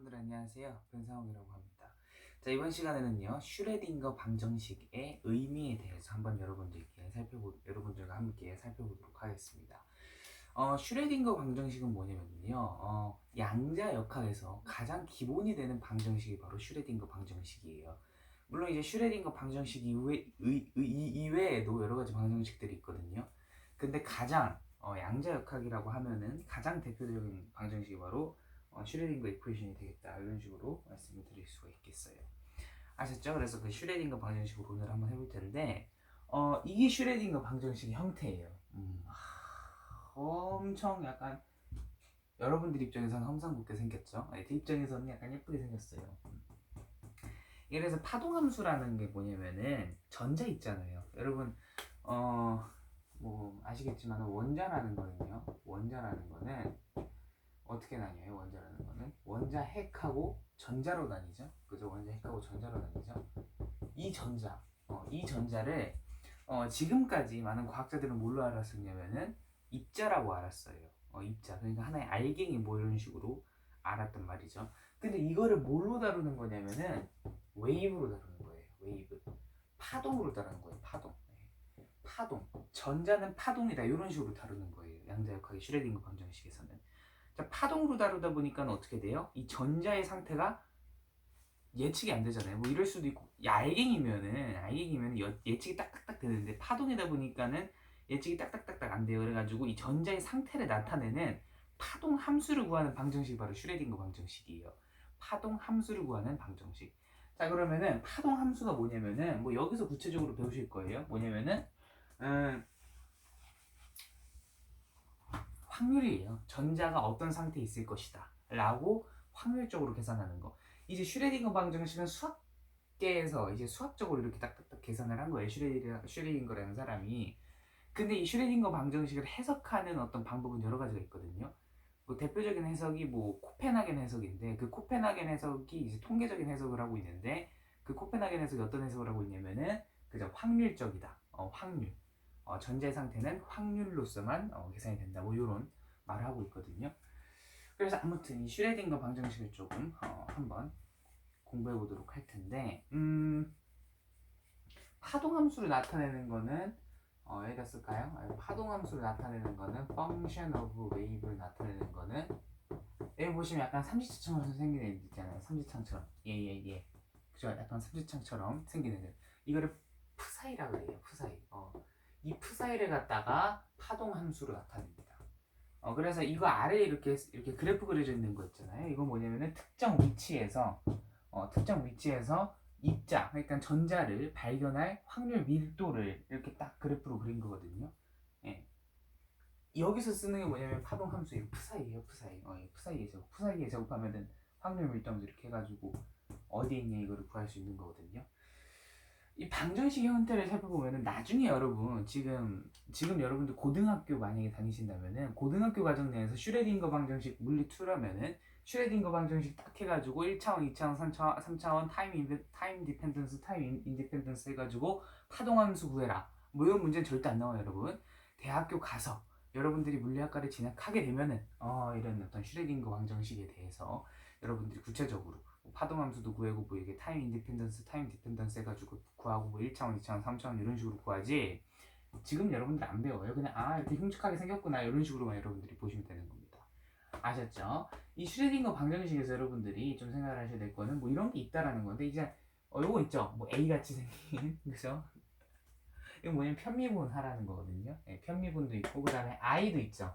여러분들 안녕하세요. 변상욱이라고 합니다. 자, 이번 시간에는요, 슈레딩거 방정식의 의미에 대해서 한번 여러분들과 함께 살펴보도록 하겠습니다. 슈레딩거 방정식은 뭐냐면요, 양자역학에서 가장 기본이 되는 방정식이 바로 슈레딩거 방정식이에요. 물론 이제 슈레딩거 방정식 이외에도 여러 가지 방정식들이 있거든요. 근데 가장 양자역학이라고 하면은 가장 대표적인 방정식이 바로 슈레딩거 이퀘이션이 되겠다, 이런 식으로 말씀을 드릴 수가 있겠어요. 아셨죠? 그래서 그 슈레딩거 방정식을 오늘 한번 해볼 텐데, 이게 슈레딩거 방정식의 형태예요. 엄청 약간 여러분들 입장에서는 험상궂게 생겼죠. 제 입장에서는 약간 예쁘게 생겼어요. 그래서 파동함수라는 게 뭐냐면은 전자 있잖아요. 여러분 뭐 아시겠지만 원자라는 거는 어떻게 나뉘어요? 원자라는 거는 원자 핵하고 전자로 나뉘죠. 그죠? 원자 핵하고 전자로 나뉘죠. 이 전자를 지금까지 많은 과학자들은 뭘로 알았었냐면은 입자라고 알았어요. 입자. 그러니까 하나의 알갱이 뭐 이런 식으로 알았단 말이죠. 근데 이거를 뭘로 다루는 거냐면은 웨이브로 다루는 거예요. 웨이브. 파동으로 다루는 거예요. 파동. 파동. 전자는 파동이다. 이런 식으로 다루는 거예요. 양자역학의 슈레딩거 방정식에서는. 자, 파동으로 다루다 보니까 어떻게 돼요? 이 전자의 상태가 예측이 안 되잖아요. 뭐 이럴 수도 있고, 알갱이면은 예측이 딱딱딱 되는데, 파동이다 보니까는 예측이 딱딱딱딱 안 돼요. 그래가지고 이 전자의 상태를 나타내는 파동 함수를 구하는 방정식이 바로 슈레딩거 방정식이에요. 파동 함수를 구하는 방정식. 자, 그러면은 파동 함수가 뭐냐면은, 뭐 여기서 구체적으로 배우실 거예요. 뭐냐면은 확률이에요. 전자가 어떤 상태에 있을 것이다 라고 확률적으로 계산하는 거. 이제 슈레딩거 방정식은 수학계에서 이제 수학적으로 이렇게 딱딱딱 계산을 한 거예요. 슈레딩거라는 사람이. 근데 이 슈레딩거 방정식을 해석하는 어떤 방법은 여러 가지가 있거든요. 뭐 대표적인 해석이 뭐 코펜하겐 해석인데, 그 코펜하겐 해석이 이제 통계적인 해석을 하고 있는데, 그 코펜하겐 해석이 어떤 해석을 하고 있냐면은 그저 확률적이다. 확률. 전자의 상태는 확률로서만 계산이 된다. 뭐 이런 말을 하고 있거든요. 그래서 아무튼 이 슈레딩거 방정식을 조금 한번 공부해 보도록 할 텐데, 파동함수를 나타내는 거는 여기다 쓸까요? 파동함수를 나타내는 거는 function of wave를 나타내는 거는, 여기 보시면 약간 삼지창처럼 생긴 애들 있잖아요. 삼지창처럼. 예. 그죠? 약간 삼지창처럼 생긴 애들. 이거를 푸사이라 그래요. 푸사이. 이 푸사이를 갖다가 파동 함수로 나타냅니다. 그래서 이거 아래에 이렇게 그래프 그려져 있는 거 있잖아요. 이건 뭐냐면은 특정 위치에서 입자, 그러니까 전자를 발견할 확률 밀도를 이렇게 딱 그래프로 그린 거거든요. 예. 여기서 쓰는 게 뭐냐면 파동 함수예요. 푸사이예요. 푸사이. 푸사이에 제곱하면은 확률 밀도하면서 이렇게 해가지고 어디에 있냐 이거를 구할 수 있는 거거든요. 이 방정식 형태를 살펴보면은 나중에 여러분 지금 여러분들 고등학교 만약에 다니신다면은 고등학교 과정 내에서 슈레딩거 방정식 물리 2라면은 슈레딩거 방정식 딱 해가지고 1차원, 2차원, 3차원 타임 디펜던스, 타임 인디펜던스 해가지고 파동함수 구해라. 뭐 이런 문제는 절대 안 나와요, 여러분. 대학교 가서 여러분들이 물리학과를 진학하게 되면은 이런 어떤 슈레딩거 방정식에 대해서 여러분들이 구체적으로 뭐 파동함수도 구하고 뭐 이게 타임 인디펜던스, 타임 디펜던스 해가지고 구하고 뭐 1차원, 2차원, 3차원 이런 식으로 구하지, 지금 여러분들 안 배워요. 그냥 이렇게 흉측하게 생겼구나 이런 식으로만 여러분들이 보시면 되는 겁니다. 아셨죠? 이 슈레딩거 방정식에서 여러분들이 좀 생각을 하셔야 될 거는 뭐 이런 게 있다라는 건데, 이제 요거 있죠? 뭐 A같이 생긴 그죠? 이거 뭐냐면 편미분 하라는 거거든요. 네, 편미분도 있고 그 다음에 I도 있죠.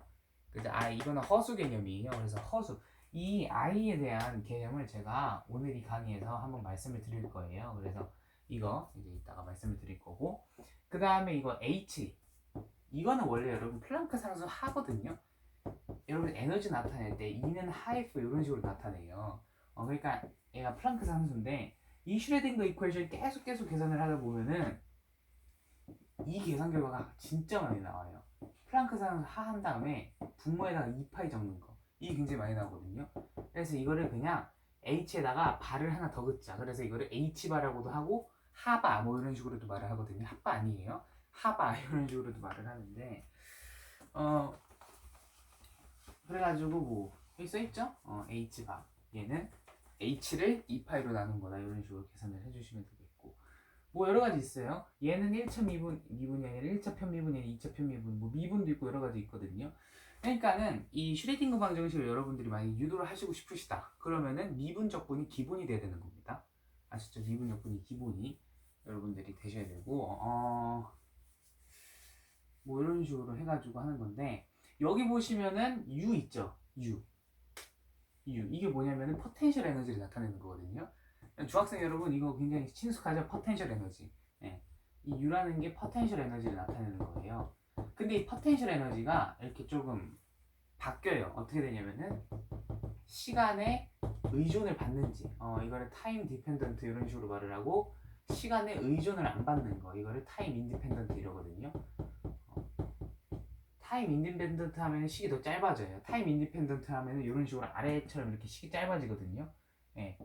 그래서 이거는 허수 개념이에요. 그래서 허수, 이 I에 대한 개념을 제가 오늘 이 강의에서 한번 말씀을 드릴 거예요. 그래서 이거 이제 이따가 말씀을 드릴 거고, 그 다음에 이거 H, 이거는 원래 여러분 플랑크 상수 하거든요. 여러분 에너지 나타낼 때 E는 하이프 이런 식으로 나타내요. 그러니까 얘가 플랑크 상수인데, 이 슈레딩거 이퀘이션 계속 계산을 하다 보면은 이 계산 결과가 진짜 많이 나와요. 플랑크 상수 한 다음에 분모에다가 2파이 적는 거, 이게 굉장히 많이 나오거든요. 그래서 이거를 그냥 H에다가 발을 하나 더 긋자. 그래서 이거를 H바라고도 하고 하바 뭐 이런 식으로도 말을 하거든요. 합바 아니에요. 하바 이런 식으로도 말을 하는데, 그래가지고 뭐 여기 써있죠? H바, 얘는 h를 2파이로 나눈 거다 이런 식으로 계산을 해주시면 되겠고, 뭐 여러 가지 있어요. 얘는 1차 미분이 아니라 1차 편미분이 아니라 2차 편미분, 뭐 미분도 있고 여러 가지 있거든요. 그러니까는 이 슈레딩거 방정식을 여러분들이 많이 유도를 하시고 싶으시다 그러면은 미분적분이 기본이 돼야 되는 겁니다. 아시죠? 미분적분이 기본이 여러분들이 되셔야 되고, 뭐 이런 식으로 해가지고 하는 건데, 여기 보시면은 U 있죠? U 이게 뭐냐면은 포텐셜 에너지를 나타내는 거거든요. 중학생 여러분 이거 굉장히 친숙하죠? 포텐셜 에너지. 예. 이 U라는 게 포텐셜 에너지를 나타내는 거예요. 근데 이 포텐셜 에너지가 이렇게 조금 바뀌어요. 어떻게 되냐면은 시간에 의존을 받는지, 이거를 타임 디펜던트 이런 식으로 말을 하고, 시간에 의존을 안 받는 거 이거를 타임 인디펜던트 이러거든요. 타임 인디펜던트 하면 식이 더 짧아져요. 타임 인디펜던트 하면 이런 식으로 아래처럼 이렇게 식이 짧아지거든요. 예.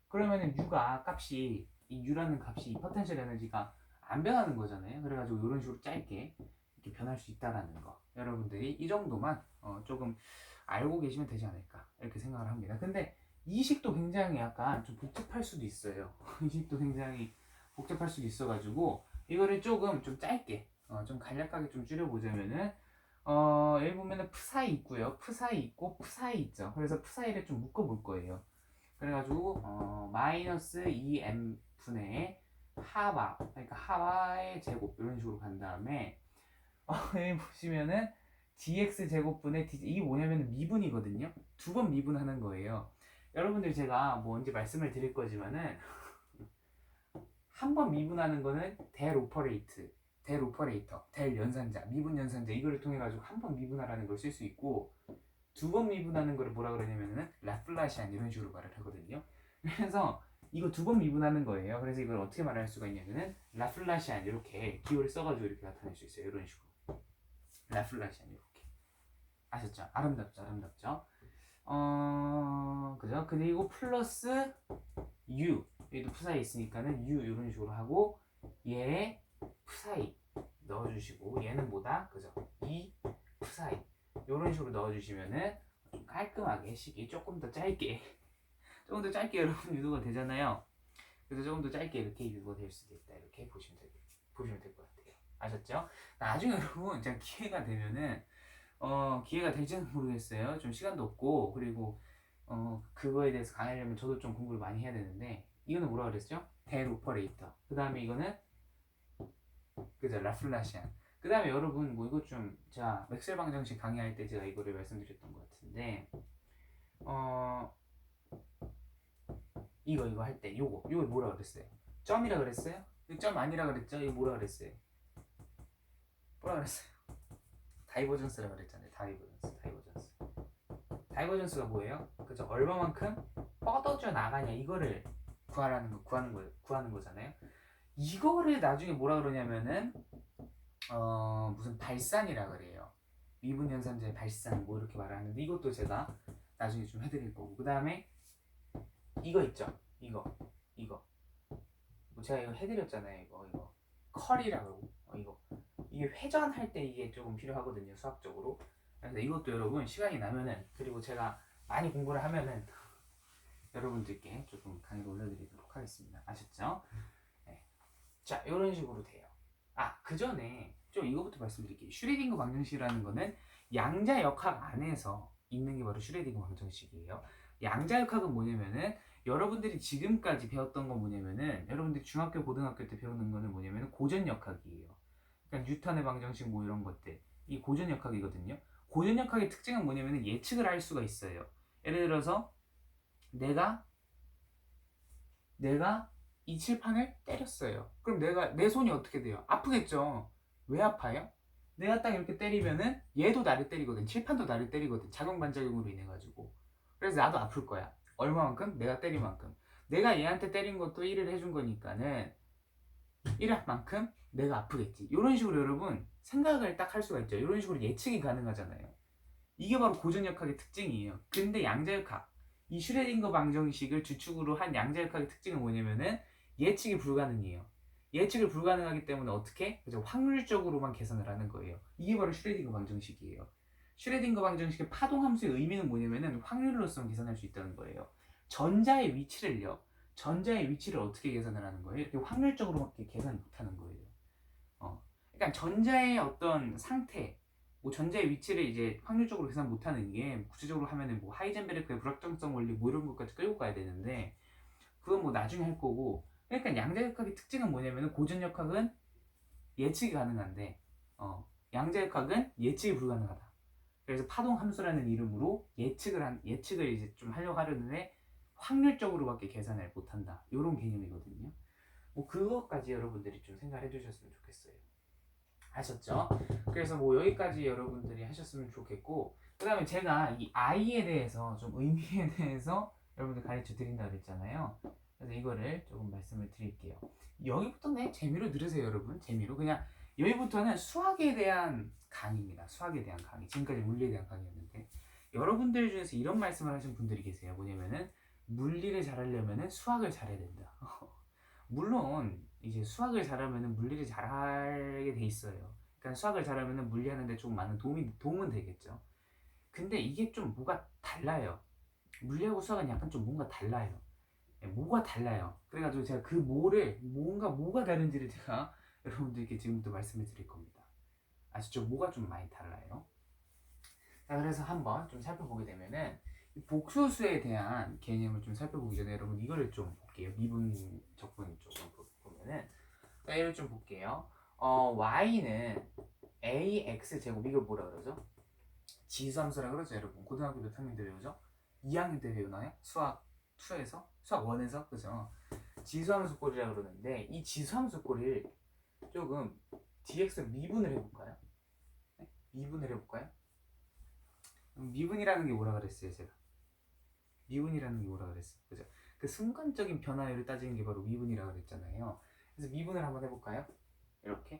그러면은 U가 값이, 이 U라는 값이 이 포텐셜 에너지가 안 변하는 거잖아요. 그래가지고 이런 식으로 짧게 이렇게 변할 수 있다라는 거, 여러분들이 이 정도만 조금 알고 계시면 되지 않을까 이렇게 생각을 합니다. 근데 이 식도 굉장히 약간 좀 복잡할 수도 있어요. 이 식도 굉장히 복잡할 수도 있어가지고 이거를 조금 좀 짧게 좀 간략하게 좀 줄여보자면은, 여기 보면은 프사이 있고요, 프사이 있고 프사이 있죠. 그래서 프사이를 좀 묶어볼 거예요. 그래가지고 마이너스 2m 분의 하바, 그러니까 하바의 제곱 이런 식으로 간 다음에 여기 보시면은 dx 제곱분의 d, 이게 뭐냐면 미분이거든요. 두 번 미분하는 거예요. 여러분들 제가 뭐 언제 말씀을 드릴 거지만은 한 번 미분하는 거는 델 오퍼레이트, 델 오퍼레이터, 델 연산자, 미분 연산자 이거를 통해 가지고 한 번 미분하라는 걸 쓸 수 있고, 두 번 미분하는 거를 뭐라 그러냐면은 라플라시안 이런 식으로 말을 하거든요. 그래서 이거 두 번 미분하는 거예요. 그래서 이걸 어떻게 말할 수가 있냐면은 라플라시안 이렇게 기호를 써가지고 이렇게 나타낼 수 있어요. 이런 식으로 라플라시안 이렇게. 아셨죠? 아름답죠? 아름답죠? 그죠? 그리고 플러스 U, 여기도 푸사이 있으니까는 U 이런 식으로 하고, 얘 푸사이 넣어주시고, 얘는 뭐다? 그죠? 이 푸사이 이런 식으로 넣어주시면은 좀 깔끔하게 식이 조금 더 짧게 조금 더 짧게 여러분 유도가 되잖아요. 그래서 조금 더 짧게 이렇게 유도가 될 수도 있다 이렇게 보시면 될 것 같아요. 아셨죠? 나중에 여러분 제가 기회가 되면은 기회가 될지는 모르겠어요. 좀 시간도 없고, 그리고 그거에 대해서 강의하려면 저도 좀 공부를 많이 해야 되는데, 이거는 뭐라 그랬죠? 델 오퍼레이터. 그 다음에 이거는 그죠? 라플라시안. 그 다음에 여러분 뭐 이거 좀 제가 맥스웰 방정식 강의할 때 제가 이거를 말씀드렸던 것 같은데, 이거 할 때 요거 뭐라 그랬어요? 점이라 그랬어요? 점 아니라 그랬죠? 이거 뭐라 그랬어요? 뭐라 그랬어요? 다이버전스라 그랬잖아요. 다이버전스가 뭐예요? 그죠? 얼마만큼 뻗어져 나가냐 이거를 구하는 거잖아요. 이거를 나중에 뭐라 그러냐면은 무슨 발산이라 그래요. 미분 연산자의 발산 뭐 이렇게 말하는데, 이것도 제가 나중에 좀 해드릴 거고, 그 다음에 이거 있죠? 이거 뭐 제가 이거 해드렸잖아요. 이거 컬이라고. 이게 회전할 때 이게 조금 필요하거든요, 수학적으로. 그래서 이것도 여러분 시간이 나면은, 그리고 제가 많이 공부를 하면은 여러분들께 조금 강의를 올려드리도록 하겠습니다. 아셨죠? 네. 자, 이런 식으로 돼요. 그 전에 좀 이거부터 말씀드릴게요. 슈레딩거 방정식이라는 거는 양자역학 안에서 있는 게 바로 슈레딩거 방정식이에요. 양자역학은 뭐냐면은, 여러분들이 지금까지 배웠던 건 뭐냐면은, 여러분들이 중학교, 고등학교 때 배우는 거는 뭐냐면은 고전역학이에요. 그러니까 뉴턴의 방정식 뭐 이런 것들, 이 고전역학이거든요. 고전역학의 특징은 뭐냐면은 예측을 할 수가 있어요. 예를 들어서 내가 이 칠판을 때렸어요. 그럼 내 손이 어떻게 돼요? 아프겠죠. 왜 아파요? 내가 딱 이렇게 때리면은 얘도 나를 때리거든. 칠판도 나를 때리거든. 작용 반작용으로 인해 가지고. 그래서 나도 아플 거야. 얼마만큼? 내가 때린 만큼. 내가 얘한테 때린 것도 1을 해준 거니까는 1할 만큼 내가 아프겠지. 이런 식으로 여러분 생각을 딱 할 수가 있죠. 이런 식으로 예측이 가능하잖아요. 이게 바로 고전역학의 특징이에요. 근데 양자역학, 이 슈레딩거 방정식을 주축으로 한 양자역학의 특징은 뭐냐면은 예측이 불가능해요. 예측을 불가능하기 때문에 어떻게? 그죠? 확률적으로만 계산을 하는 거예요. 이게 바로 슈레딩거 방정식이에요. 슈레딩거 방정식의 파동함수의 의미는 뭐냐면은 확률로서 계산할 수 있다는 거예요. 전자의 위치를 어떻게 계산을 하는 거예요? 이렇게 확률적으로밖에 계산 못 하는 거예요. 그러니까 전자의 어떤 상태, 뭐 전자의 위치를 이제 확률적으로 계산 못 하는 게 구체적으로 하면은 뭐 하이젠베르크의 불확정성 원리 뭐 이런 것까지 끌고 가야 되는데 그건 뭐 나중에 할 거고. 그러니까 양자역학의 특징은 뭐냐면은 고전역학은 예측이 가능한데 양자역학은 예측이 불가능하다. 그래서 파동 함수라는 이름으로 예측을 이제 좀 하려고 하려는데 확률적으로밖에 계산을 못 한다. 이런 개념이거든요. 뭐 그것까지 여러분들이 좀 생각해 주셨으면 좋겠어요. 아셨죠? 그래서 뭐 여기까지 여러분들이 하셨으면 좋겠고, 그 다음에 제가 이 I에 대해서 좀 의미에 대해서 여러분들 가르쳐 드린다 그랬잖아요. 그래서 이거를 조금 말씀을 드릴게요. 여기부터는 재미로 들으세요, 여러분. 재미로. 그냥 여기부터는 수학에 대한 강의입니다. 수학에 대한 강의. 지금까지 물리에 대한 강의였는데, 여러분들 중에서 이런 말씀을 하신 분들이 계세요. 뭐냐면은 물리를 잘하려면은 수학을 잘해야 된다. 물론 이제 수학을 잘하면은 물리를 잘하게 돼 있어요. 그러니까 수학을 잘하면은 물리하는데 좀 많은 도움은 되겠죠. 근데 이게 좀 뭐가 달라요. 물리하고 수학은 약간 좀 뭔가 달라요. 뭐가 달라요. 그래가지고 제가 그 뭐가 다른지를 제가 여러분들께 지금부터 말씀을 드릴 겁니다. 아시죠? 뭐가 좀 많이 달라요. 자, 그래서 한번 좀 살펴보게 되면은 복소수에 대한 개념을 좀 살펴보기 전에 여러분 이거를 좀 볼게요. 미분 적분 조금 보면은 이걸 좀 볼게요. y는 ax 제곱 이걸 뭐라 그러죠? 지수함수라 그러죠, 여러분. 고등학교 몇 학년 때 배우죠? 2학년 때 배우나요? 수학 2에서 수학 1에서 그죠? 지수함수 꼴이라 그러는데 이 지수함수 꼴을 조금 dx로 미분을 해볼까요? 네? 미분을 해볼까요? 미분이라는 게 뭐라 그랬어요, 제가? 미분이라는 게 뭐라 그랬어요, 그죠? 그 순간적인 변화율을 따지는 게 바로 미분이라고 그랬잖아요. 그래서 미분을 한번 해볼까요? 이렇게.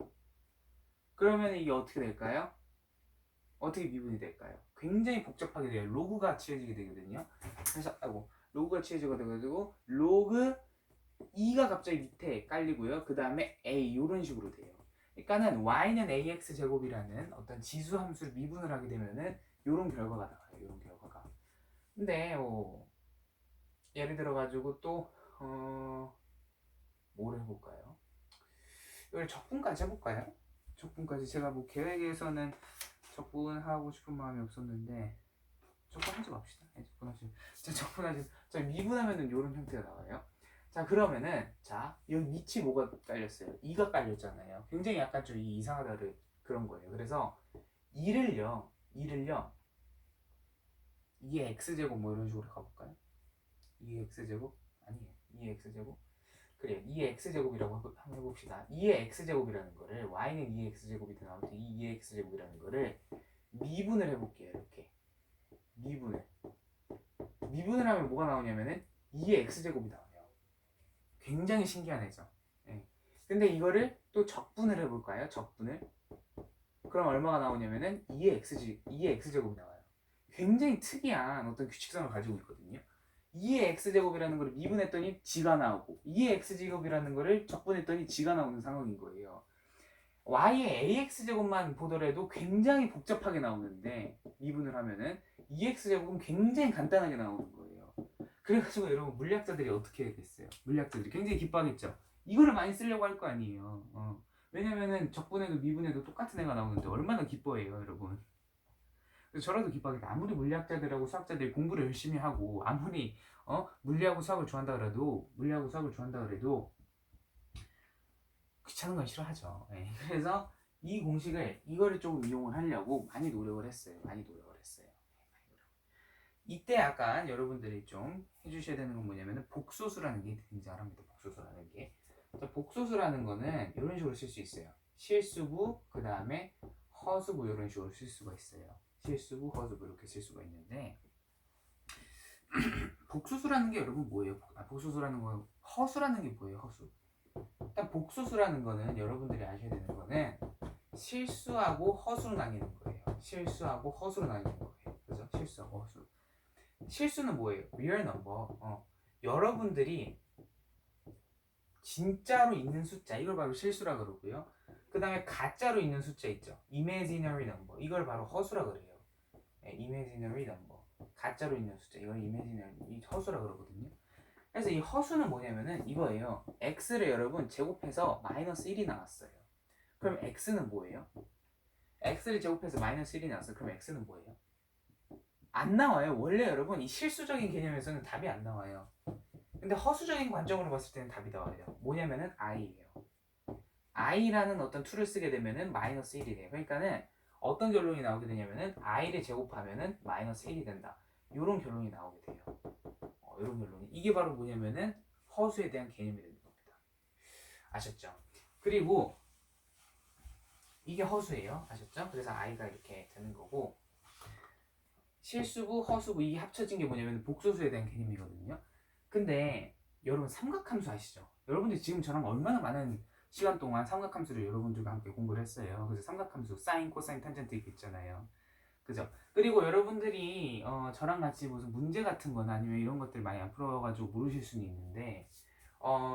그러면 이게 어떻게 될까요? 어떻게 미분이 될까요? 굉장히 복잡하게 돼요. 로그가 취해지게 되거든요. 그래서 로그가 취해지게 돼가지고 로그 2가 갑자기 밑에 깔리고요. 그 다음에 a 이런 식으로 돼요. 그러니까는 y는 ax 제곱이라는 어떤 지수 함수를 미분을 하게 되면은 이런 결과가 나와요. 이런 결과가. 근데 예를 들어 가지고 또 뭘 해볼까요? 이걸 적분까지 해볼까요? 적분까지 제가 뭐 계획에서는 적분하고 싶은 마음이 없었는데 적분하지 맙시다. 적분하지. 자, 미분하면은 이런 형태가 나와요. 자, 그러면은 여기 밑이 뭐가 깔렸어요? 2가 깔렸잖아요. 굉장히 약간 좀 이상하다 그런 거예요. 그래서 2를 2의 x제곱 뭐 이런 식으로 가볼까요? 2의 x제곱? 아니에요. 2의 x제곱? 그래요. 2의 x제곱이라고 한번 해봅시다. 2의 x제곱이라는 거를 y는 2의 x제곱이 더 나올 때 2의 x제곱이라는 거를 미분을 해볼게요. 이렇게 미분을 하면 뭐가 나오냐면은 2의 x제곱이 나와요. 굉장히 신기한 애죠. 예. 근데 이거를 또 적분을 해볼까요? 적분을. 그럼 얼마가 나오냐면은 2의 x제곱이 나와요. 굉장히 특이한 어떤 규칙성을 가지고 있거든요. 2의 x제곱이라는 걸 미분했더니 g가 나오고 2의 x제곱이라는 거를 적분했더니 g가 나오는 상황인 거예요. y의 ax제곱만 보더라도 굉장히 복잡하게 나오는데 미분을 하면은 2x제곱은 굉장히 간단하게 나오는 거예요. 그래가지고 여러분 물리학자들이 어떻게 됐어요? 물리학자들이 굉장히 기뻐하겠죠. 이거를 많이 쓰려고 할 거 아니에요. 왜냐면은 적분해도 미분해도 똑같은 애가 나오는데 얼마나 기뻐해요, 여러분. 그래서 저라도 기뻐하겠다. 아무리 물리학자들하고 수학자들이 공부를 열심히 하고 아무리 물리하고 수학을 좋아한다 그래도 귀찮은 건 싫어하죠. 네. 그래서 이거를 조금 이용을 하려고 많이 노력을 했어요. 이때 약간 여러분들이 좀 해주셔야 되는 건 뭐냐면은 복소수라는 게 등장을 합니다. 복소수라는 게. 복소수라는 거는 이런 식으로 쓸 수 있어요. 실수부, 그 다음에 허수부 이런 식으로 쓸 수가 있어요. 실수부, 허수부 이렇게 쓸 수가 있는데 복소수라는 게 여러분 뭐예요? 복소수라는 건 허수라는 게 뭐예요? 허수. 일단 복소수라는 거는 여러분들이 아셔야 되는 거는 실수하고 허수로 나뉘는 거예요. 그죠? 실수하고 허수. 실수는 뭐예요? real number. 여러분들이 진짜로 있는 숫자 이걸 바로 실수라 그러고요. 그 다음에 가짜로 있는 숫자 있죠. imaginary number 이걸 바로 허수라 그래요. imaginary number. 가짜로 있는 숫자. 이걸 이미지널 이 허수라 그러거든요. 그래서 이 허수는 뭐냐면은 이거예요. x를 여러분 제곱해서 마이너스 1이 나왔어요. 그럼 x는 뭐예요? x를 제곱해서 마이너스 1이 나왔어요. 그럼 x는 뭐예요? 안 나와요. 원래 여러분 이 실수적인 개념에서는 답이 안 나와요. 근데 허수적인 관점으로 봤을 때는 답이 나와요. 뭐냐면은 i예요. i라는 어떤 투를 쓰게 되면은 마이너스 1이 돼요. 그러니까는 어떤 결론이 나오게 되냐면은 i를 제곱하면은 마이너스 1이 된다. 이런 결론이 나오게 돼요. 이런 결론이. 이게 바로 뭐냐면은 허수에 대한 개념이 되는 겁니다. 아셨죠? 그리고 이게 허수예요. 아셨죠? 그래서 i가 이렇게 되는 거고, 실수부, 허수부 이게 합쳐진 게 뭐냐면 복소수에 대한 개념이거든요. 근데 여러분 삼각함수 아시죠? 여러분들 지금 저랑 얼마나 많은 시간 동안 삼각함수를 여러분들과 함께 공부를 했어요. 그래서 삼각함수 사인, 코사인, 탄젠트 이렇게 있잖아요. 그죠? 그리고 여러분들이 저랑 같이 무슨 문제 같은 거나 아니면 이런 것들 많이 안 풀어가지고 모르실 수는 있는데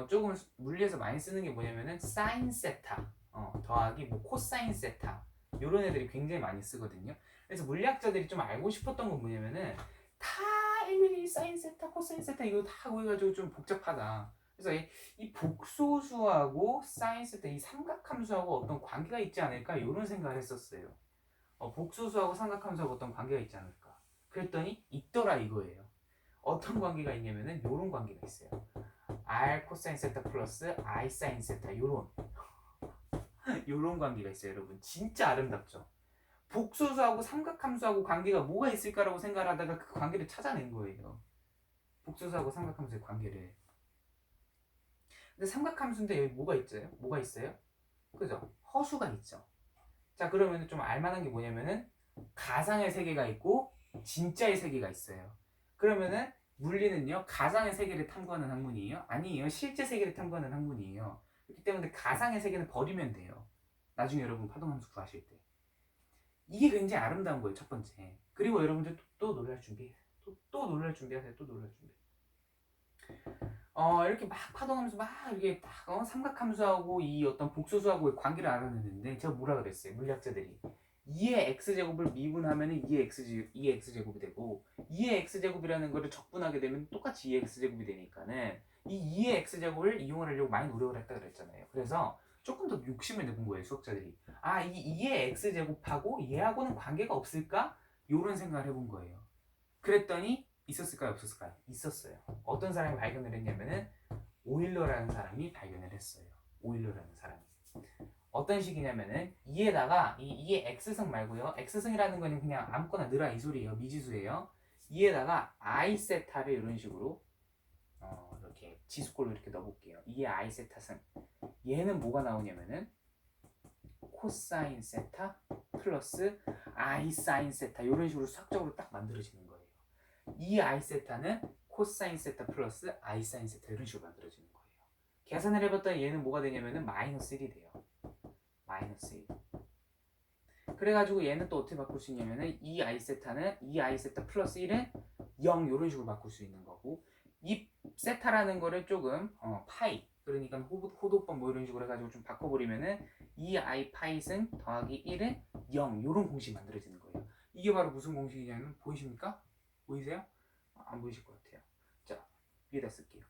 조금 물리에서 많이 쓰는 게 뭐냐면은 사인 세타 더하기 뭐 코사인 세타 이런 애들이 굉장히 많이 쓰거든요. 그래서 물리학자들이 좀 알고 싶었던 건 뭐냐면은 다 일일이 사인 세타, 코사인 세타 이거 다 구해가지고 좀 복잡하다. 그래서 이 복소수하고 사인 세타 이 삼각함수하고 어떤 관계가 있지 않을까 이런 생각을 했었어요. 복소수하고 삼각함수하고 어떤 관계가 있지 않을까. 그랬더니 있더라 이거예요. 어떤 관계가 있냐면은 요런 관계가 있어요. r 코사인 세타 플러스 i 사인 세타 요런 요런 관계가 있어요. 여러분 진짜 아름답죠. 복소수하고 삼각함수하고 관계가 뭐가 있을까라고 생각을 하다가 그 관계를 찾아낸 거예요. 복소수하고 삼각함수의 관계를. 근데 삼각함수인데 여기 뭐가 있어요? 뭐가 있어요? 그죠? 허수가 있죠. 자 그러면 좀 알만한 게 뭐냐면은 가상의 세계가 있고 진짜의 세계가 있어요. 그러면은 물리는요 가상의 세계를 탐구하는 학문이에요? 아니에요. 실제 세계를 탐구하는 학문이에요. 그렇기 때문에 가상의 세계는 버리면 돼요. 나중에 여러분 파동함수 구하실 때. 이게 굉장히 아름다운 거예요. 첫 번째. 그리고 여러분들 또 놀랄 준비. 또 놀랄 준비하세요. 또 놀랄 준비. 이렇게 막 파동하면서 막 이렇게 딱 삼각함수하고 이 어떤 복소수하고의 관계를 알아냈는데 제가 뭐라 그랬어요? 물리학자들이 2의 x제곱을 미분하면 2의 x제곱이 되고 2의 x제곱이라는 거를 적분하게 되면 똑같이 2의 x제곱이 되니까는 이 2의 x제곱을 이용하려고 많이 노력을 했다 그랬잖아요. 그래서 조금 더 욕심을 내본 거예요. 수학자들이. 이 2의 x제곱하고 얘하고는 관계가 없을까? 요런 생각을 해본 거예요. 그랬더니 있었을까요? 없었을까요? 있었어요. 어떤 사람이 발견을 했냐면은 오일러라는 사람이 발견을 했어요. 오일러라는 사람이. 어떤 식이냐면은 2에다가 이 2의 x승 말고요. x승이라는 거는 그냥 아무거나 넣으라 이 소리예요. 미지수예요. 2에다가 i 세타를 이런 식으로 이렇게 지수꼴로 이렇게 넣어볼게요. 2의 i 세타승. 얘는 뭐가 나오냐면은 코사인 세타 플러스 i 사인 세타 이런 식으로 수학적으로 딱 만들어지는 거예요. 이 i 세타는 코사인 세타 플러스 i 사인 세타 이런 식으로 만들어지는 거예요. 계산을 해봤더니 얘는 뭐가 되냐면은 마이너스 1이 돼요. 마이너스 1. 그래가지고 얘는 또 어떻게 바꿀 수 있냐면은 이 i 세타는 이 i 세타 플러스 1은 0 이런 식으로 바꿀 수 있는 거고 이 세타라는 거를 조금 파이 그러니까 호도법 뭐 이런 식으로 해가지고 좀 바꿔버리면은 2i 파이승 더하기 1은 0 이런 공식이 만들어지는 거예요. 이게 바로 무슨 공식이냐면 보이십니까? 보이세요? 안 보이실 것 같아요. 자 위에다 쓸게요.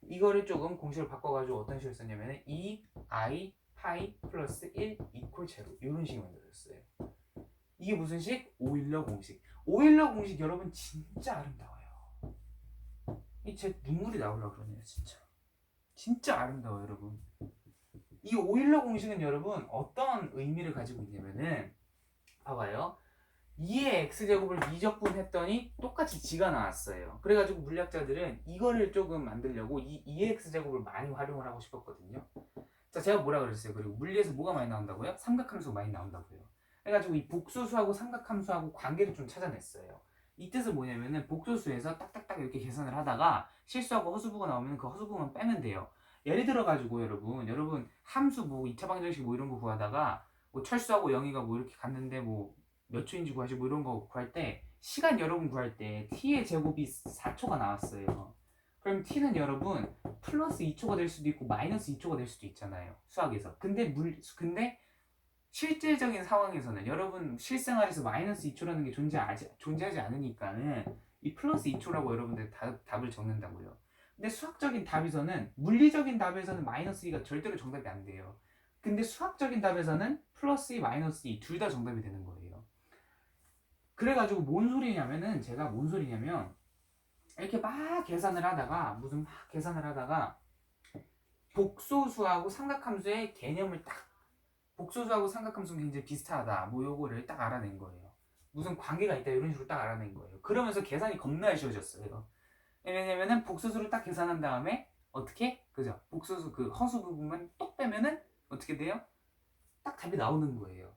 이거를 조금 공식을 바꿔가지고 어떤 식으로 썼냐면은 2i 파이 플러스 1 이퀄 제로 이런 식이 만들어졌어요. 이게 무슨 식? 오일러 공식. 오일러 공식 여러분 진짜 아름다워요. 제 눈물이 나오려고 그러네요. 진짜 아름다워요 여러분. 이 오일러 공식은 여러분 어떤 의미를 가지고 있냐면은 봐봐요. 2의 x제곱을 미적분했더니 똑같이 g가 나왔어요. 그래가지고 물리학자들은 이거를 조금 만들려고 이 2의 x제곱을 많이 활용을 하고 싶었거든요. 자 제가 뭐라 그랬어요. 그리고 물리에서 뭐가 많이 나온다고요? 삼각함수가 많이 나온다고요. 그래가지고 이 복소수하고 삼각함수하고 관계를 좀 찾아냈어요. 이 뜻은 뭐냐면은 복소수에서 딱딱딱 이렇게 계산을 하다가 실수하고 허수부가 나오면 그 허수부만 빼면 돼요. 예를 들어가지고 여러분 함수 뭐 2차 방정식 뭐 이런 거 구하다가 뭐 철수하고 영희가 뭐 이렇게 갔는데 뭐 몇 초인지 구하지 뭐 이런 거 구할 때 시간 여러분 구할 때 t의 제곱이 4초가 나왔어요. 그럼 t는 여러분 플러스 2초가 될 수도 있고 마이너스 2초가 될 수도 있잖아요. 수학에서. 근데 실제적인 상황에서는 여러분 실생활에서 마이너스 2초라는 게 존재하지 않으니까는 이 플러스 2초라고 여러분들 답을 적는다고요. 근데 수학적인 답에서는 물리적인 답에서는 마이너스 2가 절대로 정답이 안 돼요. 근데 수학적인 답에서는 플러스 2, 마이너스 2 둘 다 정답이 되는 거예요. 그래가지고 뭔 소리냐면은 제가 뭔 소리냐면 이렇게 막 계산을 하다가 복소수하고 삼각함수의 개념을 딱 복소수하고 삼각함수는 굉장히 비슷하다 뭐 요거를 딱 알아낸 거예요. 무슨 관계가 있다 이런 식으로 딱 알아낸 거예요. 그러면서 계산이 겁나 쉬워졌어요. 왜냐면은 복소수를 딱 계산한 다음에 어떻게? 그죠? 복소수 그 허수 부분만 똑 빼면은 어떻게 돼요? 딱 답이 나오는 거예요.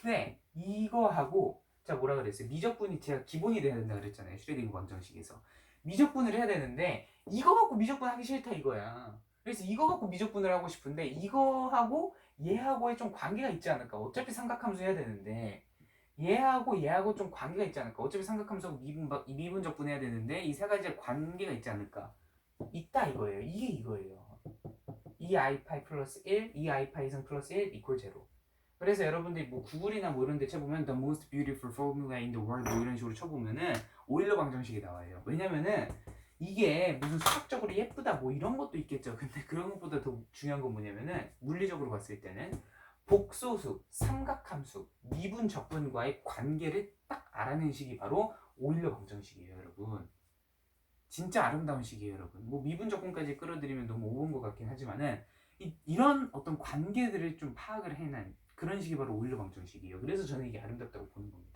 근데 이거하고 제가 뭐라 그랬어요? 미적분이 제가 기본이 돼야 된다 그랬잖아요. 슈레딩거 방정식에서 미적분을 해야 되는데 이거 갖고 미적분 하기 싫다 이거야. 그래서 이거 갖고 미적분을 하고 싶은데 이거하고 얘하고의 좀 관계가 있지 않을까? 어차피 삼각함수 해야 되는데 얘하고 좀 관계가 있지 않을까? 어차피 삼각함수하고 미분적분 해야 되는데 이 세 가지의 관계가 있지 않을까? 있다 이거예요. 이게 이거예요. 2i 파이 플러스 1, 2i 파이 이상 플러스 1 이퀄 제로. 그래서 여러분들이 뭐 구글이나 뭐 이런 데 쳐보면 the most beautiful formula in the world 뭐 이런 식으로 쳐보면은 오일러 방정식이 나와요. 왜냐면은 이게 무슨 수학적으로 예쁘다 뭐 이런 것도 있겠죠. 근데 그런 것보다 더 중요한 건 뭐냐면은 물리적으로 봤을 때는 복소수, 삼각함수, 미분 적분과의 관계를 딱 알아낸 식이 바로 오일러 방정식이에요, 여러분. 진짜 아름다운 식이에요, 여러분. 뭐 미분 적분까지 끌어들이면 너무 오버인 것 같긴 하지만은 이런 어떤 관계들을 좀 파악을 해낸 그런 식이 바로 오일러 방정식이에요. 그래서 저는 이게 아름답다고 보는 겁니다.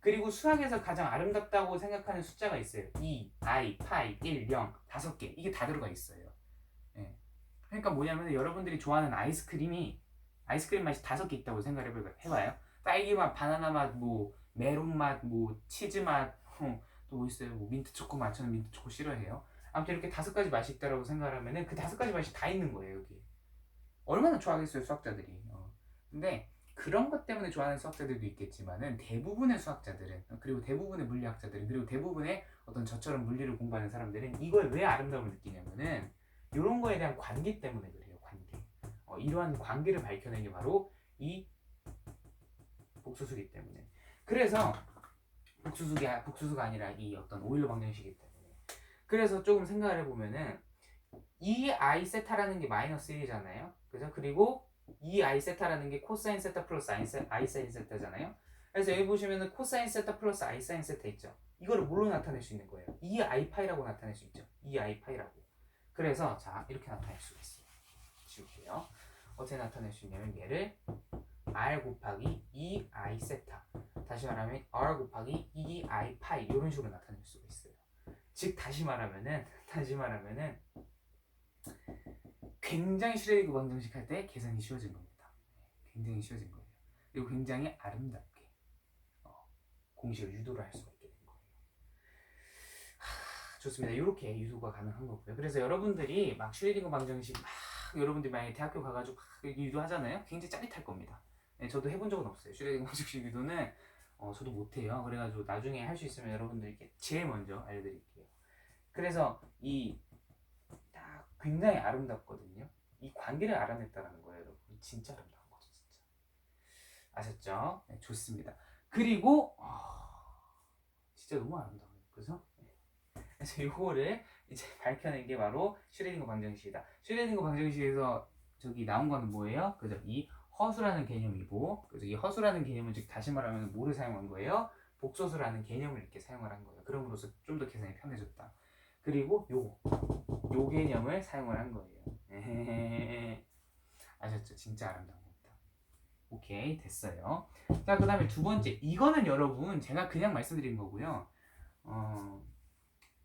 그리고 수학에서 가장 아름답다고 생각하는 숫자가 있어요. 2, i, 파이, 1, 0, 5개. 이게 다 들어가 있어요. 예. 그러니까 뭐냐면 여러분들이 좋아하는 아이스크림 맛이 5개 있다고 생각을 해봐요. 딸기 맛, 바나나 맛, 뭐 메론 맛, 뭐 치즈 맛, 또 뭐 있어요? 뭐 민트 초코 맛. 저는 민트 초코 싫어해요. 아무튼 이렇게 5가지 맛이 있다라고 생각하면은 그 5가지 맛이 다 있는 거예요, 여기. 얼마나 좋아하겠어요, 수학자들이. 근데 그런 것 때문에 좋아하는 수학자들도 있겠지만은 대부분의 수학자들은 그리고 대부분의 물리학자들은 그리고 대부분의 어떤 저처럼 물리를 공부하는 사람들은 이걸 왜 아름다움을 느끼냐면은 이런 거에 대한 관계 때문에 그래요. 관계. 이러한 관계를 밝혀낸 게 바로 이 복수수기 때문에. 그래서 복수수가 아니라 이 어떤 오일러 방정식이기 때문에. 그래서 조금 생각을 해보면은 이 i 세타라는 게 마이너스 1이잖아요. 그죠? 그리고 이 i 세타라는 게 코사인 세타 플러스 i 사인 세타잖아요. 그래서 여기 보시면은 코사인 세타 플러스 i 사인 세타 있죠. 이거를 뭘로 나타낼 수 있는 거예요? 이 i 파이라고 나타낼 수 있죠. 이 i 파이라고. 그래서 자 이렇게 나타낼 수 있어요. 지울게요. 어떻게 나타낼 수 있냐면 얘를 r 곱하기 2i 세타 다시 말하면 r 곱하기 2i 파이 이런 식으로 나타낼 수가 있어요. 즉 다시 말하면은 굉장히 슈레딩거 방정식 할 때 계산이 쉬워진 겁니다. 굉장히 쉬워진 거예요. 그리고 굉장히 아름답게 공식을 유도를 할 수가 있게 된 거예요. 좋습니다. 이렇게 유도가 가능한 거고요. 그래서 여러분들이 막 슈레딩거 방정식 막 여러분들이 만약에 대학교 가가지고 막 유도하잖아요. 굉장히 짜릿할 겁니다. 네, 저도 해본 적은 없어요. 슈레딩거 방정식 유도는 저도 못해요. 그래가지고 나중에 할 수 있으면 여러분들께 제일 먼저 알려드릴게요. 그래서 이 딱 굉장히 아름답거든요. 이 관계를 알아냈다는 거예요, 여러분. 진짜 아름다운 거죠, 진짜. 아셨죠? 네, 좋습니다. 그리고 진짜 너무 아름다워요, 그죠? 네. 그래서 이거를 이제 밝혀낸 게 바로 슈레딩거 방정식이다. 슈레딩거 방정식에서 저기 나온 거는 뭐예요? 그죠? 이 허수라는 개념이고, 그래서 이 허수라는 개념은 즉 다시 말하면 뭐를 사용한 거예요? 복소수라는 개념을 이렇게 사용을 한 거예요. 그럼으로써 좀 더 계산이 편해졌다. 그리고 요 개념을 사용을 한 거예요. 아셨죠? 진짜 아름다운 겁니다. 오케이, 됐어요. 자, 그 다음에 두 번째. 이거는 여러분 제가 그냥 말씀드린 거고요.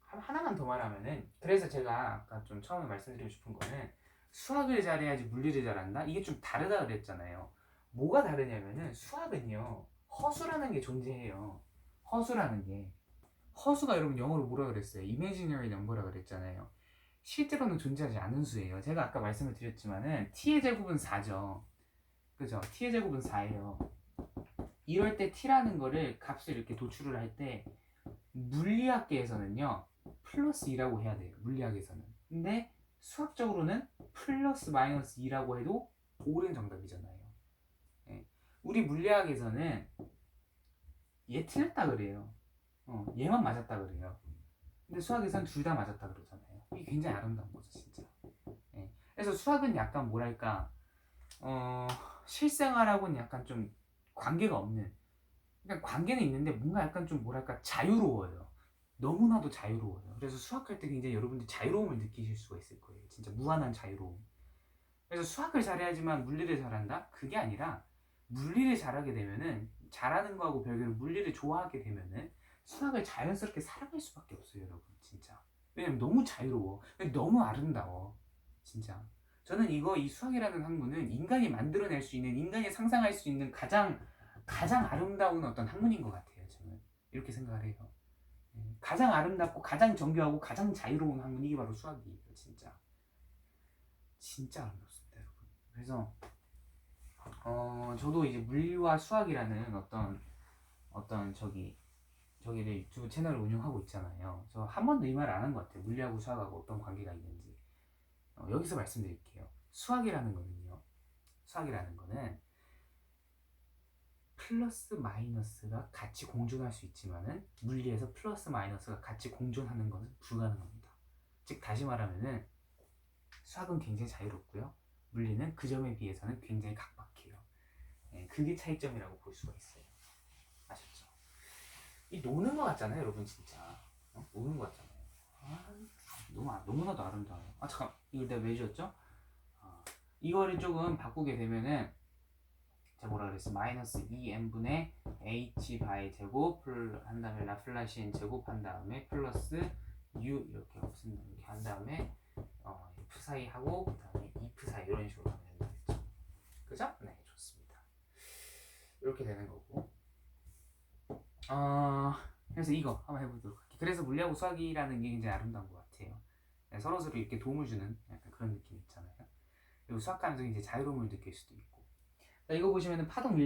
하나만 더 말하면은 그래서 제가 아까 좀 처음에 말씀드리고 싶은 거는 수학을 잘해야지 물리를 잘한다? 이게 좀 다르다 그랬잖아요. 뭐가 다르냐면은 수학은요. 허수라는 게 존재해요. 허수라는 게. 허수가 여러분 영어로 뭐라 그랬어요? imaginary number라 그랬잖아요. 실제로는 존재하지 않은 수예요. 제가 아까 말씀을 드렸지만은 t의 제곱은 4죠. 그죠? t의 제곱은 4예요. 이럴 때 t라는 거를 값을 이렇게 도출을 할 때 물리학계에서는요. 플러스 2라고 해야 돼요. 물리학에서는. 근데 수학적으로는 플러스 마이너스 2라고 해도 옳은 정답이잖아요. 우리 물리학에서는 얘 틀렸다 그래요. 얘만 맞았다 그래요. 근데 수학에서는 둘 다 맞았다 그러잖아요. 이게 굉장히 아름다운 거죠, 진짜. 예. 그래서 수학은 약간 뭐랄까, 실생활하고는 약간 좀 관계가 없는, 그러니까 관계는 있는데 뭔가 약간 좀 뭐랄까 자유로워요. 너무나도 자유로워요. 그래서 수학할 때 굉장히 여러분들 자유로움을 느끼실 수가 있을 거예요. 진짜 무한한 자유로움. 그래서 수학을 잘해야지만 물리를 잘한다? 그게 아니라 물리를 잘하게 되면은 잘하는 거하고 별개로 물리를 좋아하게 되면은 수학을 자연스럽게 살아갈 수밖에 없어요, 여러분. 진짜. 왜냐면 너무 자유로워. 너무 아름다워. 진짜. 저는 이 수학이라는 학문은 인간이 만들어낼 수 있는, 인간이 상상할 수 있는 가장 아름다운 어떤 학문인 것 같아요. 저는 이렇게 생각을 해요. 가장 아름답고 가장 정교하고 가장 자유로운 학문이 바로 수학이에요. 진짜. 진짜 아름답습니다, 여러분. 그래서 저도 이제 물리와 수학이라는 어떤 저기를 유튜브 채널을 운영하고 있잖아요. 저 한 번도 이 말 안 한 것 같아요. 물리하고 수학하고 어떤 관계가 있는지. 여기서 말씀드릴게요. 수학이라는 거는 플러스 마이너스가 같이 공존할 수 있지만은 물리에서 플러스 마이너스가 같이 공존하는 것은 불가능합니다. 즉 다시 말하면은 수학은 굉장히 자유롭고요. 물리는 그 점에 비해서는 굉장히 각박해요. 그게 차이점이라고 볼 수가 있어요. 아셨죠? 이 노는 것 같잖아요, 여러분 진짜. 노는 것 같잖아요. 너무나도 아름다워요. 잠깐, 이걸 내가 왜 지었죠? 이거를 조금 바꾸게 되면은 제가 뭐라 그랬어? 마이너스 2n분의 h 바이 제곱을 한 다음에 라플라시엔 제곱한 다음에 플러스 u 이렇게 한 다음에 f 사이 하고 그 다음에 if 사이 이런 식으로 가면 된다겠죠. 그죠? 네, 좋습니다. 이렇게 되는 거고. 그래서 이거 한번 해보도록 할게요. 그래서 물리하고 수학이라는 게 굉장히 아름다운 것 같아요. 네, 서로서로 이렇게 도움을 주는 약간 그런 느낌 있잖아요. 그리고 수학하면서 이제 자유로움을 느낄 수도 있고. 이거 보시면은 파동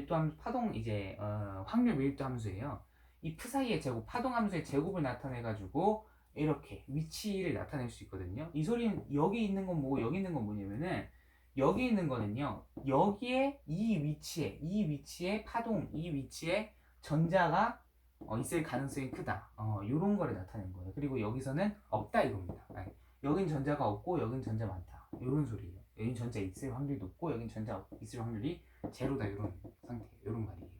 이제 확률 밀도 함수예요. 이 프 사이의 제곱, 파동 함수의 제곱을 나타내 가지고 이렇게 위치를 나타낼 수 있거든요. 이 소리는 여기 있는 건 뭐고 여기 있는 건 뭐냐면은 여기 있는 거는요. 여기에 이 위치에 파동 이 위치에 전자가 있을 가능성이 크다. 요런 거를 나타낸 거예요. 그리고 여기서는 없다 이겁니다. 여긴 전자가 없고 여긴 전자 많다. 요런 소리예요. 여긴 전자 있을 확률이 높고 여긴 전자 있을 확률이 제로다 이런 상태, 이런 말이에요.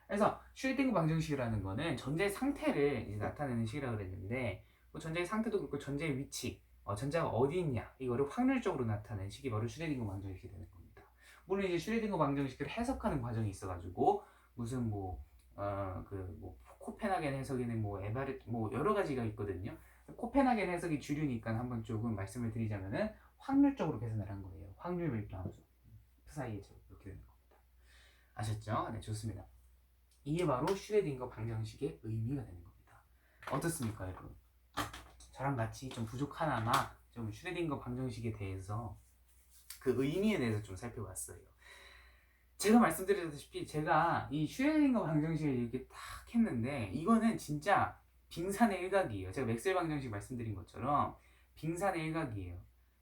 그래서 슈레딩거 방정식이라는 거는 전자의 상태를 이제 나타내는 식이라고 그랬는데 뭐 전자의 상태도 그렇고 전자의 위치, 전자가 어디 있냐 이거를 확률적으로 나타내는 식이 바로 슈레딩거 방정식이 되는 겁니다. 물론 이제 슈레딩거 방정식을 해석하는 과정이 있어가지고 무슨 뭐 코펜하겐 해석에는 뭐 에바르 뭐 여러 가지가 있거든요. 코펜하겐 해석이 주류니까 한번 조금 말씀을 드리자면은 확률적으로 계산을 한 거예요. 확률 밀도 함수 그 사이에 이렇게 되는 겁니다. 아셨죠? 네, 좋습니다. 이게 바로 슈레딩거 방정식의 의미가 되는 겁니다. 어떻습니까, 여러분? 저랑 같이 좀 부족하나마 좀 슈레딩거 방정식에 대해서 그 의미에 대해서 좀 살펴봤어요. 제가 말씀드렸다시피 제가 이 슈레딩거 방정식을 이렇게 딱 했는데 이거는 진짜 빙산의 일각이에요. 제가 맥스웰 방정식 말씀드린 것처럼 빙산의 일각이에요.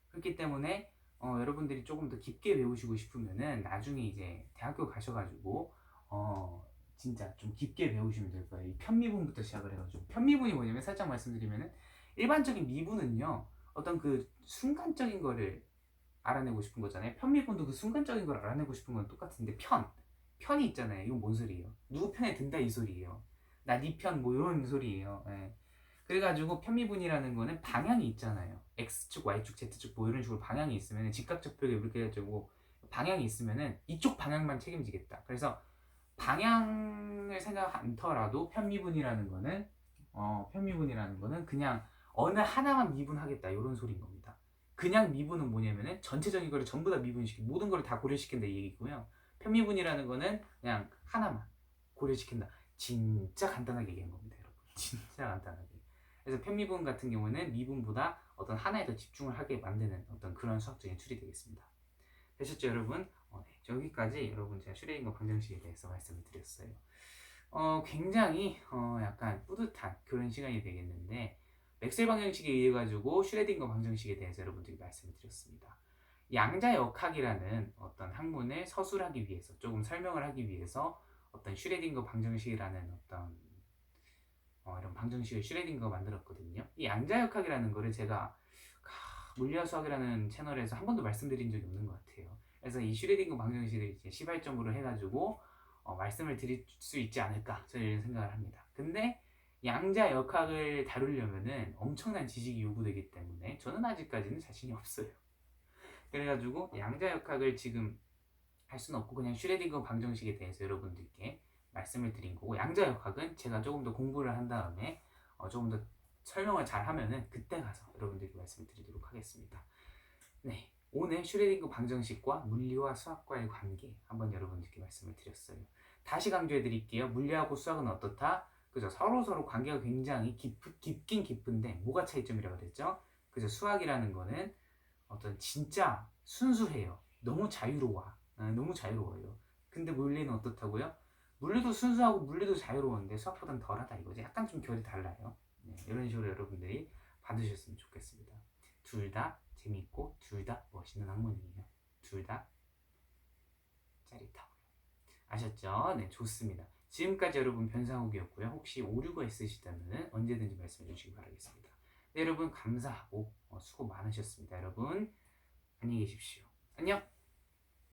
그렇기 때문에 여러분들이 조금 더 깊게 배우시고 싶으면은 나중에 이제 대학교 가셔가지고 진짜 좀 깊게 배우시면 될 거예요. 이 편미분부터 시작을 해가지고 편미분이 뭐냐면 살짝 말씀드리면은 일반적인 미분은요 어떤 그 순간적인 거를 알아내고 싶은 거잖아요. 편미분도 그 순간적인 걸 알아내고 싶은 건 똑같은데 편이 있잖아요. 이건 뭔 소리예요? 누구 편에 든다 이 소리예요. 나 네 편 뭐 이런 소리예요. 예. 그래가지고 편미분이라는 거는 방향이 있잖아요. X축, Y축, Z축 뭐 이런 식으로 방향이 있으면 직각적벽에 이렇게 해가지고 방향이 있으면은 이쪽 방향만 책임지겠다. 그래서 방향을 생각 않더라도 편미분이라는 거는 그냥 어느 하나만 미분하겠다 이런 소리인 겁니다. 그냥 미분은 뭐냐면은 전체적인 거를 전부 다 미분시키 모든 거를 다 고려시킨다 이 얘기고요. 편미분이라는 거는 그냥 하나만 고려시킨다. 진짜 간단하게 얘기한 겁니다, 여러분. 진짜 간단하게. 그래서 편미분 같은 경우는 미분보다 어떤 하나에 더 집중을 하게 만드는 어떤 그런 수학적인 툴이 되겠습니다. 되셨죠, 여러분? 네, 여기까지 여러분 제가 슈레딩거 방정식에 대해서 말씀을 드렸어요. 굉장히 약간 뿌듯한 그런 시간이 되겠는데 맥스웰 방정식에 의해 가지고 슈레딩거 방정식에 대해서 여러분들이 말씀을 드렸습니다. 양자역학이라는 어떤 학문을 서술하기 위해서 조금 설명을 하기 위해서 어떤 슈레딩거 방정식이라는 어떤 이런 방정식을 슈레딩거가 만들었거든요. 이 양자역학이라는 거를 제가 물리학 수학이라는 채널에서 한 번도 말씀드린 적이 없는 것 같아요. 그래서 이 슈레딩거 방정식을 이제 시발점으로 해가지고 말씀을 드릴 수 있지 않을까 저는 이런 생각을 합니다. 근데 양자역학을 다루려면은 엄청난 지식이 요구되기 때문에 저는 아직까지는 자신이 없어요. 그래가지고 양자역학을 지금 할 수는 없고 그냥 슈레딩거 방정식에 대해서 여러분들께 말씀을 드린 거고, 양자역학은 제가 조금 더 공부를 한 다음에 조금 더 설명을 잘 하면은 그때 가서 여러분들께 말씀을 드리도록 하겠습니다. 네, 오늘 슈레딩거 방정식과 물리와 수학과의 관계 한번 여러분들께 말씀을 드렸어요. 다시 강조해 드릴게요. 물리하고 수학은 어떻다? 그죠? 서로 관계가 굉장히 깊긴 깊은데 뭐가 차이점이라고 그랬죠? 그죠? 수학이라는 거는 어떤 진짜 순수해요. 너무 너무 자유로워요. 근데 물리는 어떻다고요? 물리도 순수하고 물리도 자유로운데 수학보다는 덜하다 이거지. 약간 좀 결이 달라요. 네, 이런 식으로 여러분들이 받으셨으면 좋겠습니다. 둘 다 재밌고 둘 다 멋있는 학문이에요. 둘 다 짜릿하고요. 아셨죠? 네, 좋습니다. 지금까지 여러분 변상욱이었고요. 혹시 오류가 있으시다면 언제든지 말씀해 주시기 바라겠습니다. 네, 여러분 감사하고 수고 많으셨습니다. 여러분 안녕히 계십시오. 안녕.